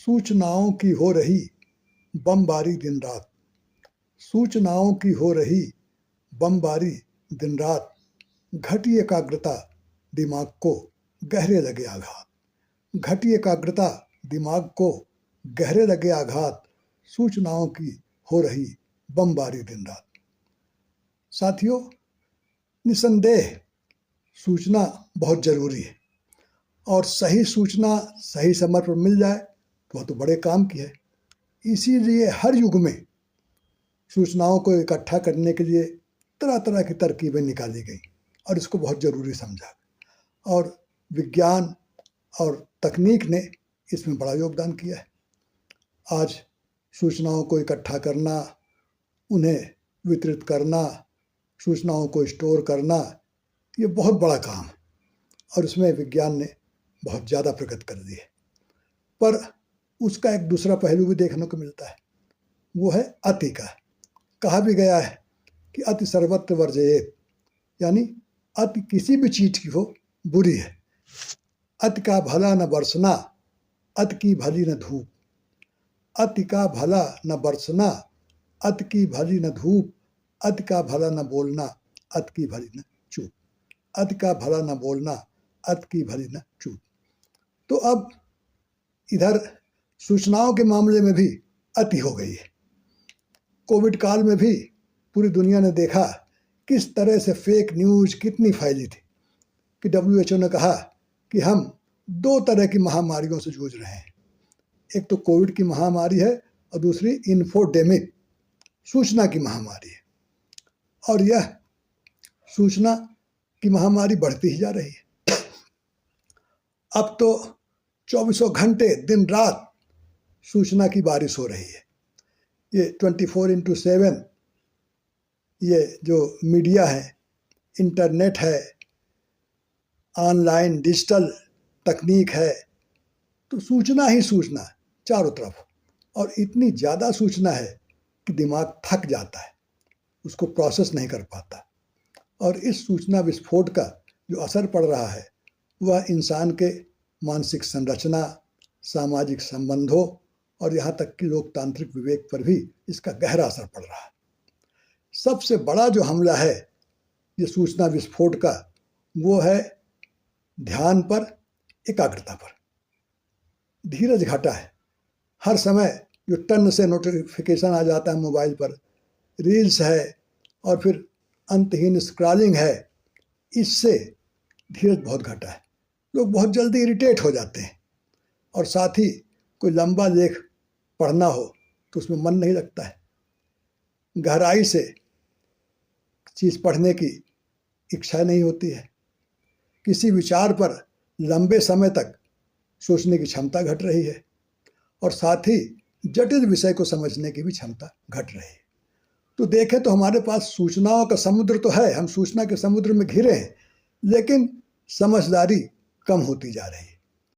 सूचनाओं की हो रही बमबारी दिन रात, सूचनाओं की हो रही बमबारी दिन रात, घटी एकाग्रता दिमाग को गहरे लगे आघात, घटी एकाग्रता दिमाग को गहरे लगे आघात, सूचनाओं की हो रही बमबारी दिन रात। साथियों, निसंदेह सूचना बहुत जरूरी है और सही सूचना सही समय पर मिल जाए तो वह तो बड़े काम की है। इसीलिए हर युग में सूचनाओं को इकट्ठा करने के लिए तरह तरह की तरकीबें निकाली गई और इसको बहुत ज़रूरी समझा और विज्ञान और तकनीक ने इसमें बड़ा योगदान किया है। आज सूचनाओं को इकट्ठा करना, उन्हें वितरित करना, सूचनाओं को स्टोर करना, ये बहुत बड़ा काम है और इसमें विज्ञान ने बहुत ज़्यादा प्रगति कर दी है। पर उसका एक दूसरा पहलू भी देखने को मिलता है, वो है अति का। कहा भी गया है कि अति सर्वत्र वर्जयेत, यानी अति किसी भी चीज की हो बुरी है। अति का भला न बरसना, अति की भली न धूप, अति का भला न बरसना, अति की भली न धूप, अति का भला न बोलना, अति की भली न चूप, अति का भला न बोलना, अति की भली न चूप। तो अब इधर सूचनाओं के मामले में भी अति हो गई है। कोविड काल में भी पूरी दुनिया ने देखा किस तरह से फेक न्यूज कितनी फैली थी कि WHO ने कहा कि हम 2 तरह की महामारियों से जूझ रहे हैं। एक तो कोविड की महामारी है और दूसरी इन्फोडेमिक, सूचना की महामारी है। और यह सूचना की महामारी बढ़ती ही जा रही है। अब तो 24 घंटे दिन रात सूचना की बारिश हो रही है। ये 24x7 ये जो मीडिया है, इंटरनेट है, ऑनलाइन डिजिटल तकनीक है, तो सूचना ही सूचना चारों तरफ, और इतनी ज़्यादा सूचना है कि दिमाग थक जाता है, उसको प्रोसेस नहीं कर पाता। और इस सूचना विस्फोट का जो असर पड़ रहा है वह इंसान के मानसिक संरचना, सामाजिक संबंधों और यहाँ तक कि लोकतांत्रिक विवेक पर भी इसका गहरा असर पड़ रहा है। सबसे बड़ा जो हमला है ये सूचना विस्फोट का, वो है ध्यान पर, एकाग्रता पर। धीरज घटा है। हर समय जो टन से नोटिफिकेशन आ जाता है मोबाइल पर, रील्स है और फिर अंतहीन स्क्रॉलिंग है, इससे धीरज बहुत घटा है। लोग बहुत जल्दी इरिटेट हो जाते हैं और साथ ही कोई लंबा लेख पढ़ना हो तो उसमें मन नहीं लगता है। गहराई से चीज़ पढ़ने की इच्छा नहीं होती है। किसी विचार पर लंबे समय तक सोचने की क्षमता घट रही है और साथ ही जटिल विषय को समझने की भी क्षमता घट रही है। तो देखें तो हमारे पास सूचनाओं का समुद्र तो है, हम सूचना के समुद्र में घिरे हैं, लेकिन समझदारी कम होती जा रही है।